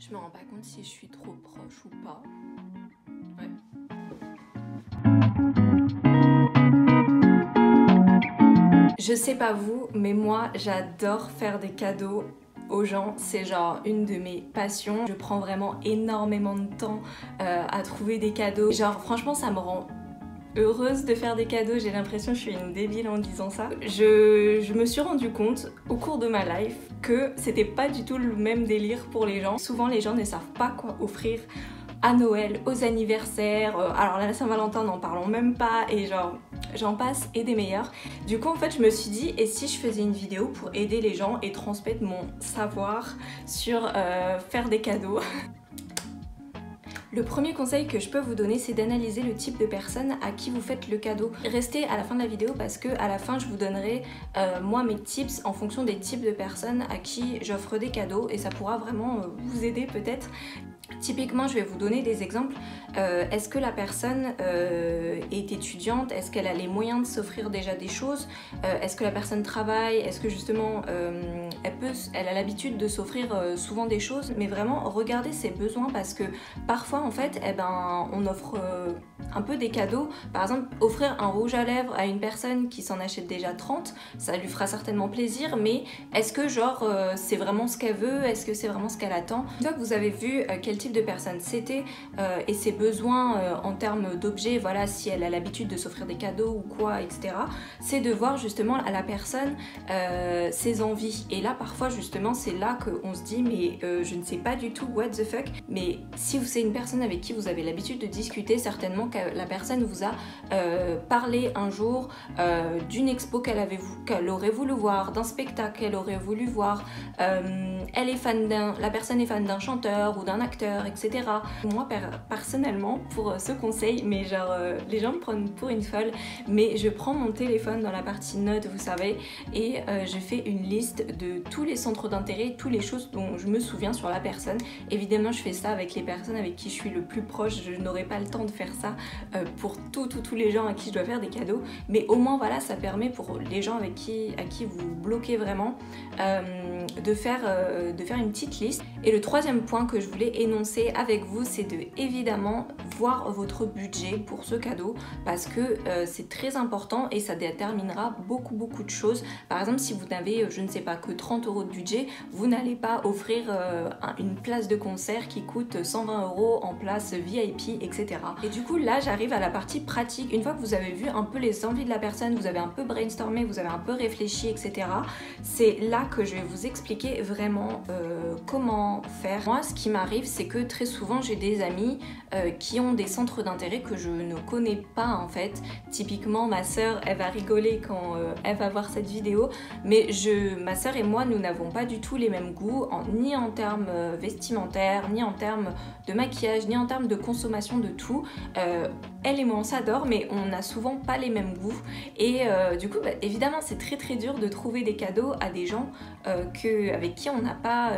Je me rends pas compte si je suis trop proche ou pas. Ouais. Je sais pas vous, mais moi j'adore faire des cadeaux aux gens, c'est genre une de mes passions. Je prends vraiment énormément de temps à trouver des cadeaux. Genre franchement ça me rend heureuse de faire des cadeaux, j'ai l'impression que je suis une débile en disant ça. Je me suis rendu compte au cours de ma life que c'était pas du tout le même délire pour les gens. Souvent les gens ne savent pas quoi offrir à Noël, aux anniversaires, alors la Saint-Valentin n'en parlons même pas, et genre j'en passe et des meilleurs. Du coup en fait je me suis dit, et si je faisais une vidéo pour aider les gens et transmettre mon savoir sur faire des cadeaux. Le premier conseil que je peux vous donner, c'est d'analyser le type de personne à qui vous faites le cadeau. Restez à la fin de la vidéo parce que à la fin je vous donnerai moi mes tips en fonction des types de personnes à qui j'offre des cadeaux, et ça pourra vraiment vous aider peut-être. Typiquement, je vais vous donner des exemples. Est-ce que la personne est étudiante? Est-ce qu'elle a les moyens de s'offrir déjà des choses? Est-ce que la personne travaille? Est-ce que justement elle a l'habitude de s'offrir souvent des choses? Mais vraiment, regardez ses besoins, parce que parfois en fait, on offre un peu des cadeaux. Par exemple, offrir un rouge à lèvres à une personne qui s'en achète déjà 30, ça lui fera certainement plaisir, mais est-ce que genre c'est vraiment ce qu'elle veut? Est-ce que c'est vraiment ce qu'elle attend? Une fois que vous avez vu quel type de personne c'était et ses besoins en termes d'objets, voilà, si elle a l'habitude de s'offrir des cadeaux ou quoi, etc., c'est de voir justement à la personne ses envies. Et là parfois justement c'est là qu'on se dit mais je ne sais pas du tout what the fuck. Mais si c'est une personne avec qui vous avez l'habitude de discuter, certainement que la personne vous a parlé un jour d'une expo qu'elle aurait voulu voir, d'un spectacle qu'elle aurait voulu voir, la personne est fan d'un chanteur ou d'un acteur, etc. Moi personnellement, pour ce conseil, mais genre les gens me prennent pour une folle, mais je prends mon téléphone dans la partie notes, vous savez, et je fais une liste de tous les centres d'intérêt, toutes les choses dont je me souviens sur la personne. Évidemment je fais ça avec les personnes avec qui je suis le plus proche, je n'aurai pas le temps de faire ça pour tous les gens à qui je dois faire des cadeaux, mais au moins voilà, ça permet pour les gens à qui vous bloquez vraiment de faire une petite liste. Et le troisième point que je voulais énoncer avec vous, c'est de évidemment voir votre budget pour ce cadeau, parce que c'est très important et ça déterminera beaucoup de choses. Par exemple, si vous n'avez, je ne sais pas, que 30 € de budget, vous n'allez pas offrir une place de concert qui coûte 120 € en place VIP, etc. Et du coup là j'arrive à la partie pratique. Une fois que vous avez vu un peu les envies de la personne, vous avez un peu brainstormé, vous avez un peu réfléchi, etc., c'est là que je vais vous expliquer vraiment comment faire. Moi ce qui m'arrive, c'est que très souvent j'ai des amis qui ont des centres d'intérêt que je ne connais pas en fait. Typiquement ma soeur, elle va rigoler quand elle va voir cette vidéo, mais ma soeur et moi, nous n'avons pas du tout les mêmes goûts, ni en termes vestimentaires, ni en termes de maquillage, ni en termes de consommation de tout. Elle et moi on s'adore, mais on n'a souvent pas les mêmes goûts, et du coup évidemment c'est très dur de trouver des cadeaux à des gens avec qui on n'a pas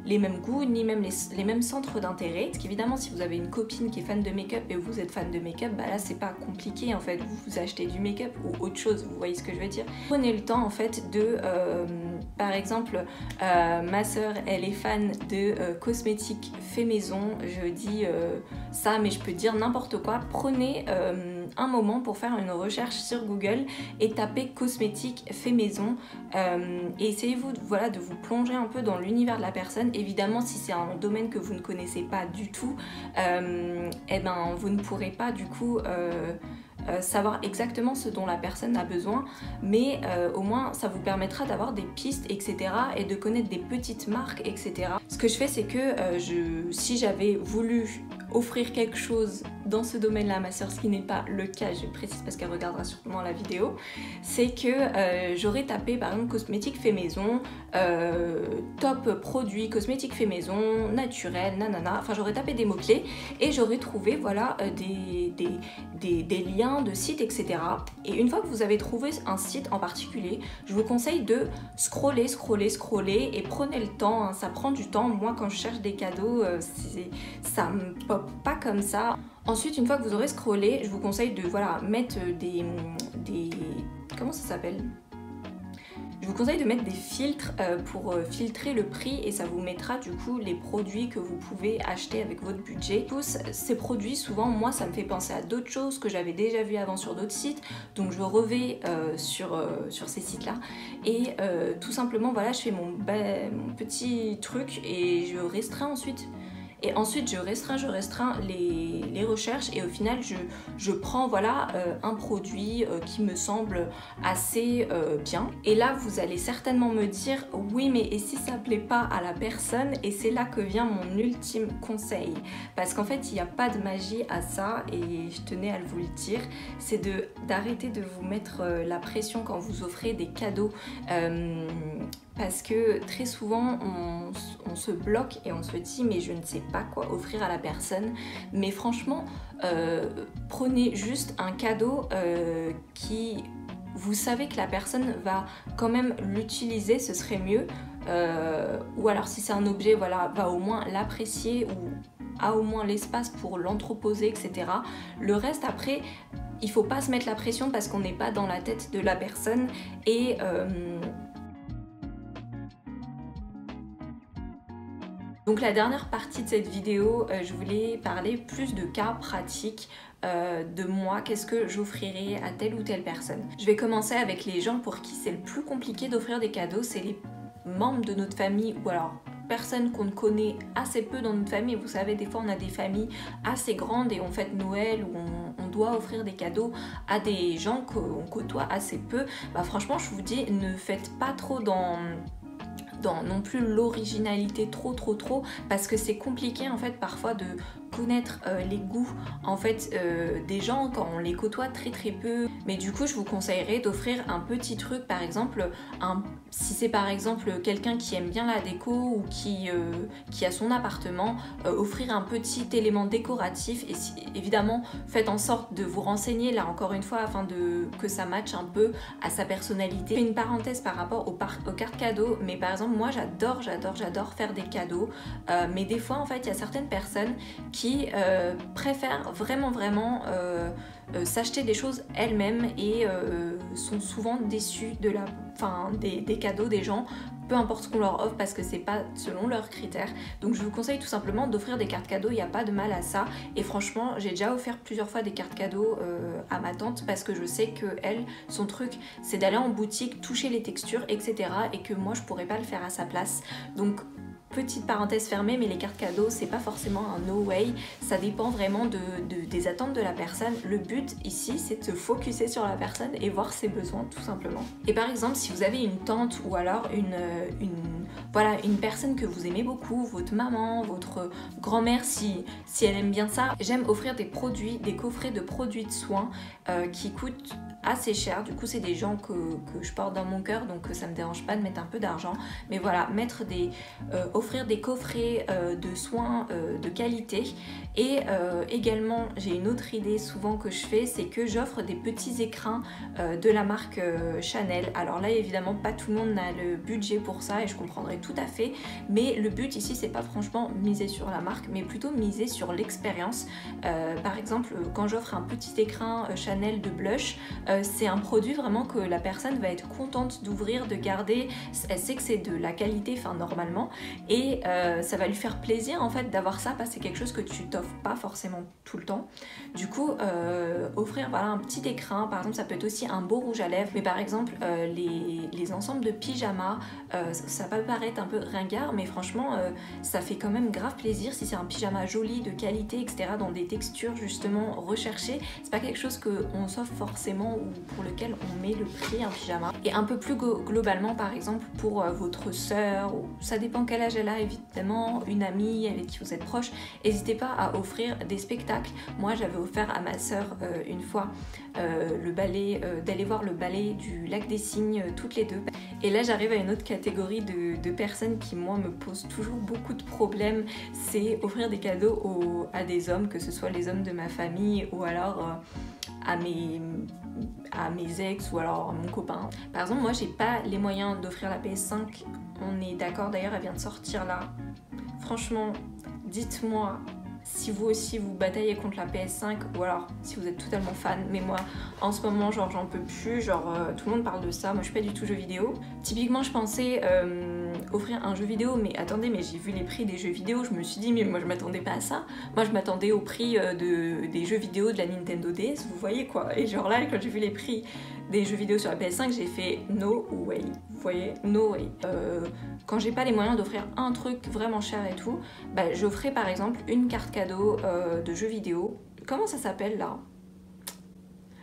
les mêmes goûts, ni même les mêmes centres d'intérêt. Parce qu'évidemment si vous avez une copine qui est fan de make-up et vous êtes fan de make-up, bah là c'est pas compliqué en fait, vous achetez du make-up ou autre chose, vous voyez ce que je veux dire. Prenez le temps en fait de par exemple ma soeur elle est fan de cosmétiques fait maison, je dis ça mais je peux dire n'importe quoi. Prenez un moment pour faire une recherche sur Google et tapez cosmétiques fait maison et essayez-vous voilà, de vous plonger un peu dans l'univers de la personne. Évidemment si c'est un domaine que vous ne connaissez pas du tout, eh ben, vous ne pourrez pas du coup savoir exactement ce dont la personne a besoin, mais au moins ça vous permettra d'avoir des pistes, etc., et de connaître des petites marques, etc. Ce que je fais, c'est que si j'avais voulu offrir quelque chose dans ce domaine-là à ma soeur, ce qui n'est pas le cas, je précise parce qu'elle regardera sûrement la vidéo, c'est que j'aurais tapé par exemple cosmétiques fait maison, top produits cosmétiques fait maison, naturel, nanana, enfin j'aurais tapé des mots-clés et j'aurais trouvé voilà des liens de sites, etc. Et une fois que vous avez trouvé un site en particulier, je vous conseille de scroller et prenez le temps, hein, ça prend du temps. Moi quand je cherche des cadeaux, ça me pop pas comme ça. Ensuite, une fois que vous aurez scrollé, je vous conseille de voilà, mettre des comment ça s'appelle, Je vous conseille de mettre des filtres pour filtrer le prix et ça vous mettra du coup les produits que vous pouvez acheter avec votre budget. Tous ces produits, souvent moi ça me fait penser à d'autres choses que j'avais déjà vu avant sur d'autres sites, donc je revais sur ces sites là et tout simplement voilà, je fais mon petit truc et je restreins ensuite. Et ensuite je restreins les recherches et au final je prends voilà un produit qui me semble assez bien. Et là vous allez certainement me dire oui mais et si ça plaît pas à la personne? Et c'est là que vient mon ultime conseil. Parce qu'en fait il n'y a pas de magie à ça et je tenais à vous le dire. C'est d'arrêter de vous mettre la pression quand vous offrez des cadeaux. Parce que très souvent on se bloque et on se dit mais je ne sais pas quoi offrir à la personne. Mais franchement prenez juste un cadeau qui vous savez que la personne va quand même l'utiliser, ce serait mieux. Ou alors si c'est un objet, voilà, va au moins l'apprécier ou a au moins l'espace pour l'entreposer, etc. Le reste après, il faut pas se mettre la pression parce qu'on n'est pas dans la tête de la personne et donc la dernière partie de cette vidéo, je voulais parler plus de cas pratiques de moi, qu'est-ce que j'offrirais à telle ou telle personne. Je vais commencer avec les gens pour qui c'est le plus compliqué d'offrir des cadeaux, c'est les membres de notre famille ou alors personnes qu'on ne connaît assez peu dans notre famille. Vous savez, des fois on a des familles assez grandes et on fête Noël où on doit offrir des cadeaux à des gens qu'on côtoie assez peu. Bah franchement je vous dis, ne faites pas trop dans non plus l'originalité trop parce que c'est compliqué en fait parfois de connaître les goûts en fait des gens quand on les côtoie très peu. Mais du coup je vous conseillerais d'offrir un petit truc, par exemple si c'est par exemple quelqu'un qui aime bien la déco ou qui a son appartement, offrir un petit élément décoratif et évidemment faites en sorte de vous renseigner là encore une fois afin que ça matche un peu à sa personnalité. Je fais une parenthèse par rapport aux cartes cadeaux, mais par exemple moi j'adore faire des cadeaux, mais des fois en fait il y a certaines personnes qui préfèrent vraiment s'acheter des choses elles-mêmes et sont souvent déçues de des cadeaux des gens, peu importe ce qu'on leur offre parce que c'est pas selon leurs critères. Donc je vous conseille tout simplement d'offrir des cartes cadeaux, il n'y a pas de mal à ça. Et franchement j'ai déjà offert plusieurs fois des cartes cadeaux à ma tante parce que je sais que elle, son truc c'est d'aller en boutique, toucher les textures, etc. et que moi je pourrais pas le faire à sa place. Donc petite parenthèse fermée, mais les cartes cadeaux c'est pas forcément un no way, ça dépend vraiment des attentes de la personne. Le but ici c'est de se focuser sur la personne et voir ses besoins tout simplement. Et par exemple si vous avez une tante ou alors une personne que vous aimez beaucoup, votre maman, votre grand-mère si elle aime bien ça, j'aime offrir des coffrets de produits de soins qui coûtent assez cher. Du coup c'est des gens que je porte dans mon cœur, donc ça me dérange pas de mettre un peu d'argent, mais voilà, offrir des coffrets de soins de qualité. Et également j'ai une autre idée souvent que je fais, c'est que j'offre des petits écrins de la marque Chanel. Alors là évidemment pas tout le monde n'a le budget pour ça et je comprendrai tout à fait, mais le but ici c'est pas franchement miser sur la marque mais plutôt miser sur l'expérience. Par exemple quand j'offre un petit écrin Chanel de blush, c'est un produit vraiment que la personne va être contente d'ouvrir, de garder, elle sait que c'est de la qualité, enfin normalement, et ça va lui faire plaisir en fait d'avoir ça parce que c'est quelque chose que tu t'offres pas forcément tout le temps. Du coup offrir voilà un petit écrin, par exemple ça peut être aussi un beau rouge à lèvres, mais par exemple les ensembles de pyjamas, ça peut paraître un peu ringard mais franchement ça fait quand même grave plaisir si c'est un pyjama joli, de qualité, etc. dans des textures justement recherchées. C'est pas quelque chose qu'on s'offre forcément ou pour lequel on met le prix, un pyjama. Et un peu plus globalement par exemple pour votre sœur, ça dépend quel âge elle a évidemment, une amie avec qui vous êtes proche, n'hésitez pas à offrir des spectacles. Moi j'avais offert à ma sœur une fois le ballet, d'aller voir le ballet du Lac des Cygnes toutes les deux. Et là j'arrive à une autre catégorie de personnes qui moi me posent toujours beaucoup de problèmes, c'est offrir des cadeaux à des hommes, que ce soit les hommes de ma famille ou alors à mes ex ou alors à mon copain. Par exemple moi j'ai pas les moyens d'offrir la PS5, on est d'accord, d'ailleurs elle vient de sortir là. Franchement dites-moi si vous aussi vous bataillez contre la PS5 ou alors si vous êtes totalement fan, mais moi en ce moment genre j'en peux plus, genre tout le monde parle de ça, moi je suis pas du tout jeux vidéo. Typiquement je pensais offrir un jeu vidéo, mais attendez, mais j'ai vu les prix des jeux vidéo, je me suis dit mais moi je m'attendais pas à ça, moi je m'attendais au prix des jeux vidéo de la Nintendo DS, vous voyez quoi, et genre là quand j'ai vu les prix des jeux vidéo sur la PS5 j'ai fait no way, vous voyez, no way. Quand j'ai pas les moyens d'offrir un truc vraiment cher et tout, bah, j'offrais par exemple une carte cadeau de jeux vidéo. Comment ça s'appelle là?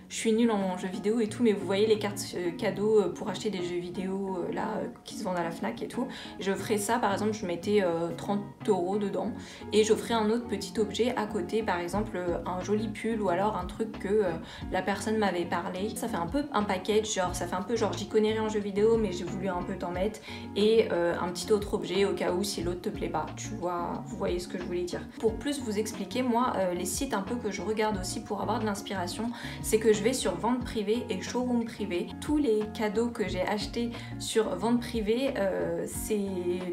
Je suis nulle en jeux vidéo et tout, mais vous voyez les cartes cadeaux pour acheter des jeux vidéo là qui se vendent à la Fnac et tout. Je ferais ça, par exemple, je mettais 30 € dedans et j'offrais un autre petit objet à côté, par exemple un joli pull ou alors un truc que la personne m'avait parlé. Ça fait un peu un package, genre ça fait un peu genre j'y connais rien en jeux vidéo mais j'ai voulu un peu t'en mettre et un petit autre objet au cas où si l'autre te plaît pas. Tu vois, vous voyez ce que je voulais dire. Pour plus vous expliquer, moi les sites un peu que je regarde aussi pour avoir de l'inspiration, c'est que je vais sur vente privée et showroom privé. Tous les cadeaux que j'ai achetés sur vente privée, c'est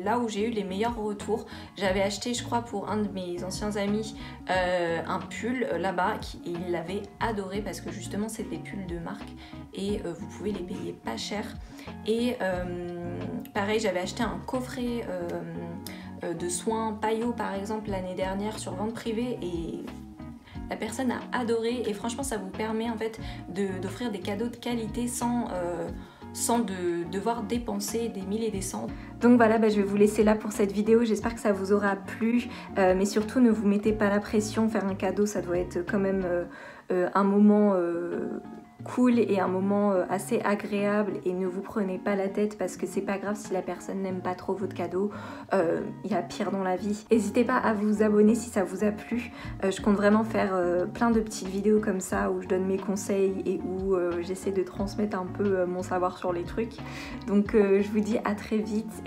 là où j'ai eu les meilleurs retours. J'avais acheté, je crois, pour un de mes anciens amis, un pull là-bas et il l'avait adoré parce que justement c'est des pulls de marque et vous pouvez les payer pas cher. Et pareil, j'avais acheté un coffret de soins Paillot par exemple l'année dernière sur vente privée et la personne a adoré et franchement ça vous permet en fait d'offrir des cadeaux de qualité sans devoir dépenser des milliers et des cents. Donc voilà, je vais vous laisser là pour cette vidéo, j'espère que ça vous aura plu, mais surtout ne vous mettez pas la pression, faire un cadeau ça doit être quand même un moment cool et un moment assez agréable et ne vous prenez pas la tête parce que c'est pas grave si la personne n'aime pas trop votre cadeau, il y a pire dans la vie. N'hésitez pas à vous abonner si ça vous a plu, je compte vraiment faire plein de petites vidéos comme ça où je donne mes conseils et où j'essaie de transmettre un peu mon savoir sur les trucs. Donc je vous dis à très vite.